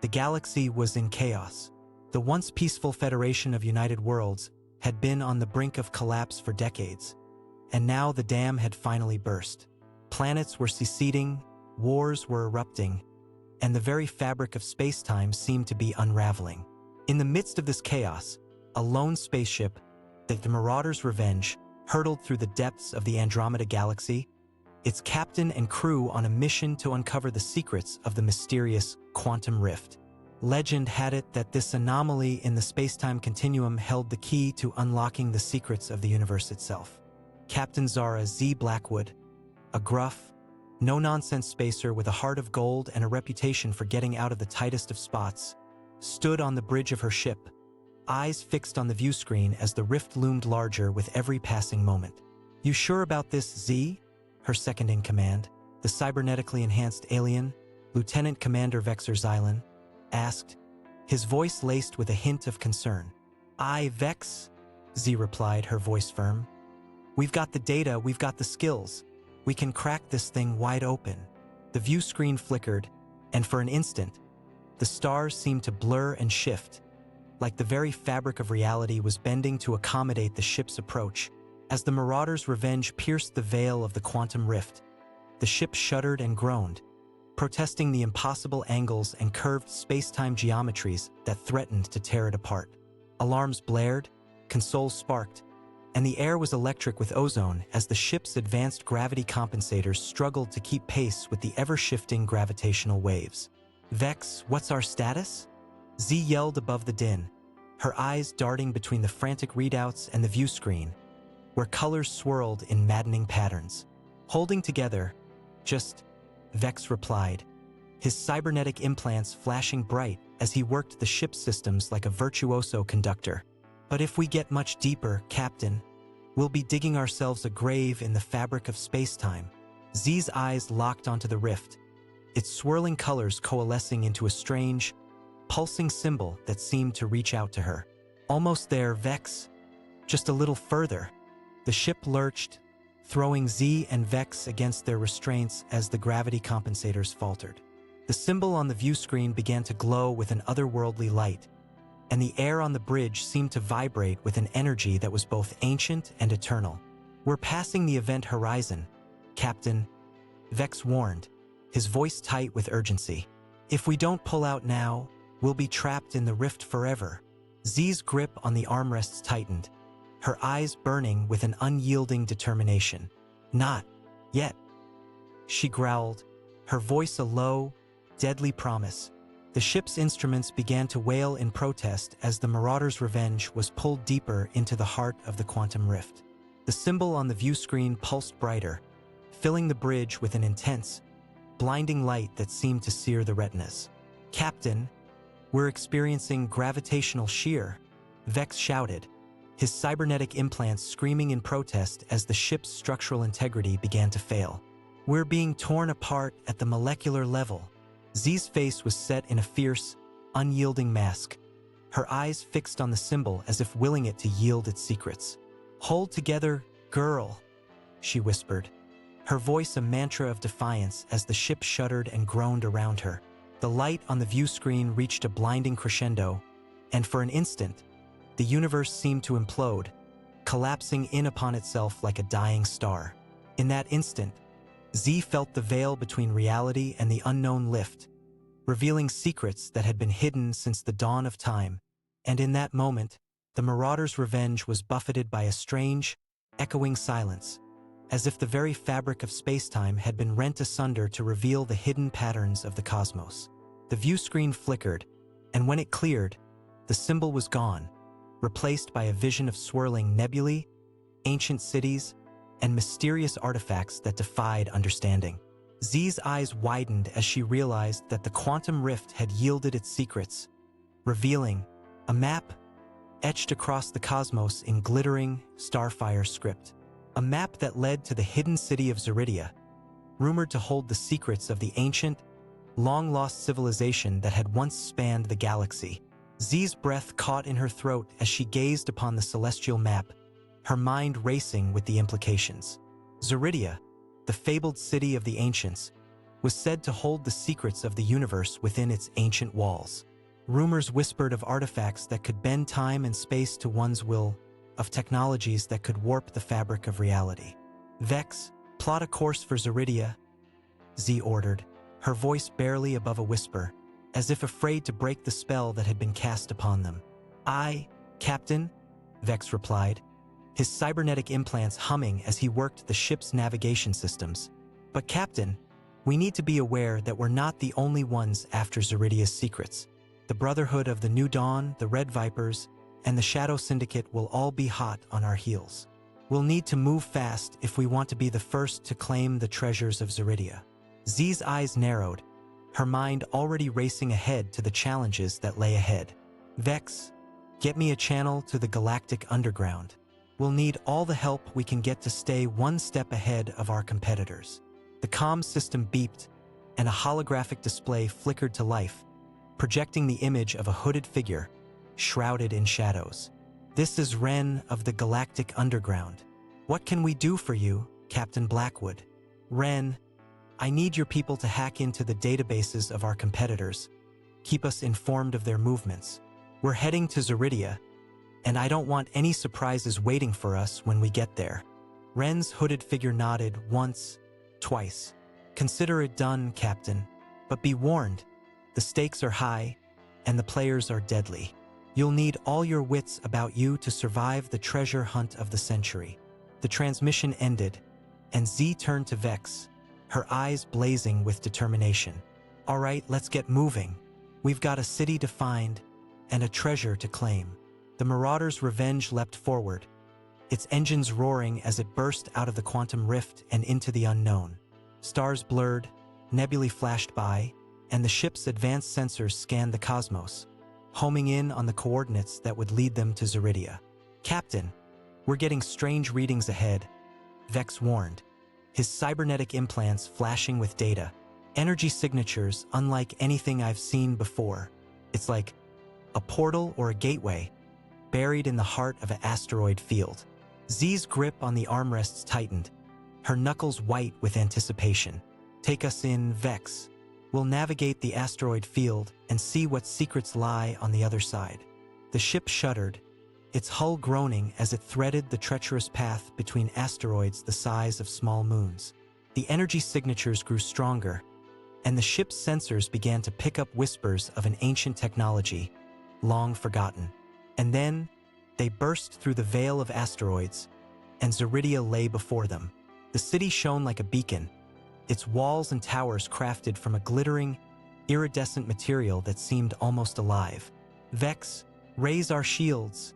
The galaxy was in chaos. The once peaceful Federation of United Worlds had been on the brink of collapse for decades, and now the dam had finally burst. Planets were seceding, wars were erupting, and the very fabric of space-time seemed to be unraveling. In the midst of this chaos, a lone spaceship, the Marauder's Revenge, hurtled through the depths of the Andromeda Galaxy, its captain and crew on a mission to uncover the secrets of the mysterious quantum rift. Legend had it that this anomaly in the space-time continuum held the key to unlocking the secrets of the universe itself. Captain Zara Z. Blackwood, a gruff, no-nonsense spacer with a heart of gold and a reputation for getting out of the tightest of spots, stood on the bridge of her ship, eyes fixed on the view screen as the rift loomed larger with every passing moment. "You sure about this, Z?" her second-in-command, the cybernetically enhanced alien, Lieutenant Commander Vexer Xylan, asked, his voice laced with a hint of concern. "Aye, Vex," Z replied, her voice firm. "We've got the data, we've got the skills. We can crack this thing wide open." The view screen flickered, and for an instant, the stars seemed to blur and shift, like the very fabric of reality was bending to accommodate the ship's approach. As the Marauder's Revenge pierced the veil of the quantum rift, the ship shuddered and groaned, protesting the impossible angles and curved space-time geometries that threatened to tear it apart. Alarms blared, consoles sparked, and the air was electric with ozone as the ship's advanced gravity compensators struggled to keep pace with the ever-shifting gravitational waves. "Vex, what's our status?" Z yelled above the din, her eyes darting between the frantic readouts and the view screen, where colors swirled in maddening patterns. "Holding together, just," Vex replied, his cybernetic implants flashing bright as he worked the ship's systems like a virtuoso conductor. "But if we get much deeper, Captain, we'll be digging ourselves a grave in the fabric of space-time." Z's eyes locked onto the rift, its swirling colors coalescing into a strange, pulsing symbol that seemed to reach out to her. "Almost there, Vex. Just a little further." The ship lurched, throwing Z and Vex against their restraints as the gravity compensators faltered. The symbol on the view screen began to glow with an otherworldly light, and the air on the bridge seemed to vibrate with an energy that was both ancient and eternal. "We're passing the event horizon, Captain," Vex warned, his voice tight with urgency. "If we don't pull out now, we'll be trapped in the rift forever." Z's grip on the armrests tightened, her eyes burning with an unyielding determination. "Not yet," she growled, her voice a low, deadly promise. The ship's instruments began to wail in protest as the Marauder's Revenge was pulled deeper into the heart of the quantum rift. The symbol on the view screen pulsed brighter, filling the bridge with an intense, blinding light that seemed to sear the retinas. "Captain, we're experiencing gravitational shear," Vex shouted, his cybernetic implants screaming in protest as the ship's structural integrity began to fail. "We're being torn apart at the molecular level." Z's face was set in a fierce, unyielding mask, her eyes fixed on the symbol as if willing it to yield its secrets. "Hold together, girl," she whispered, her voice a mantra of defiance as the ship shuddered and groaned around her. The light on the view screen reached a blinding crescendo, and for an instant, the universe seemed to implode, collapsing in upon itself like a dying star. In that instant, Z felt the veil between reality and the unknown lift, revealing secrets that had been hidden since the dawn of time, and in that moment, the Marauder's Revenge was buffeted by a strange, echoing silence, as if the very fabric of space-time had been rent asunder to reveal the hidden patterns of the cosmos. The view screen flickered, and when it cleared, the symbol was gone, replaced by a vision of swirling nebulae, ancient cities, and mysterious artifacts that defied understanding. Z's eyes widened as she realized that the quantum rift had yielded its secrets, revealing a map etched across the cosmos in glittering, starfire script. A map that led to the hidden city of Zaridia, rumored to hold the secrets of the ancient, long-lost civilization that had once spanned the galaxy. Z's breath caught in her throat as she gazed upon the celestial map, her mind racing with the implications. Zaridia, the fabled city of the ancients, was said to hold the secrets of the universe within its ancient walls. Rumors whispered of artifacts that could bend time and space to one's will, of technologies that could warp the fabric of reality. Vex, plot a course for Zaridia, Z ordered, her voice barely above a whisper, as if afraid to break the spell that had been cast upon them. "Aye, Captain," Vex replied, his cybernetic implants humming as he worked the ship's navigation systems. "But Captain, we need to be aware that we're not the only ones after Zaridia's secrets. The Brotherhood of the New Dawn, the Red Vipers, and the Shadow Syndicate will all be hot on our heels. We'll need to move fast if we want to be the first to claim the treasures of Zaridia." Z's eyes narrowed, her mind already racing ahead to the challenges that lay ahead. "Vex, get me a channel to the Galactic Underground. We'll need all the help we can get to stay one step ahead of our competitors." The comm system beeped, and a holographic display flickered to life, projecting the image of a hooded figure, shrouded in shadows. "This is Ren of the Galactic Underground. What can we do for you, Captain Blackwood?" "Ren, I need your people to hack into the databases of our competitors. Keep us informed of their movements. We're heading to Zaridia, and I don't want any surprises waiting for us when we get there." Ren's hooded figure nodded once, twice. "Consider it done, Captain. But be warned, the stakes are high, and the players are deadly. You'll need all your wits about you to survive the treasure hunt of the century." The transmission ended, and Z turned to Vex, her eyes blazing with determination. "All right, let's get moving. We've got a city to find and a treasure to claim." The Marauder's Revenge leapt forward, its engines roaring as it burst out of the quantum rift and into the unknown. Stars blurred, nebulae flashed by, and the ship's advanced sensors scanned the cosmos, homing in on the coordinates that would lead them to Zaridia. "Captain, we're getting strange readings ahead," Vex warned, his cybernetic implants flashing with data. "Energy signatures unlike anything I've seen before. It's like a portal or a gateway, buried in the heart of an asteroid field." Z's grip on the armrests tightened, her knuckles white with anticipation. "Take us in, Vex. We'll navigate the asteroid field and see what secrets lie on the other side." The ship shuddered, its hull groaning as it threaded the treacherous path between asteroids the size of small moons. The energy signatures grew stronger, and the ship's sensors began to pick up whispers of an ancient technology, long forgotten. And then, they burst through the veil of asteroids, and Zaridia lay before them. The city shone like a beacon, its walls and towers crafted from a glittering, iridescent material that seemed almost alive. "Vex, raise our shields,"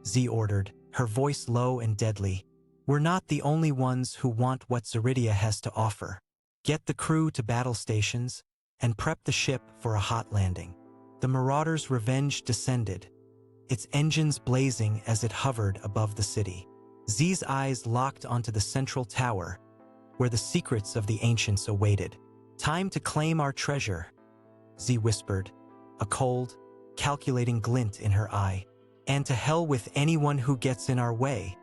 Z ordered, her voice low and deadly. "We're not the only ones who want what Zaridia has to offer. Get the crew to battle stations and prep the ship for a hot landing." The Marauder's Revenge descended, its engines blazing as it hovered above the city. Z's eyes locked onto the central tower, where the secrets of the ancients awaited. "Time to claim our treasure," Z whispered, a cold, calculating glint in her eye. "And to hell with anyone who gets in our way."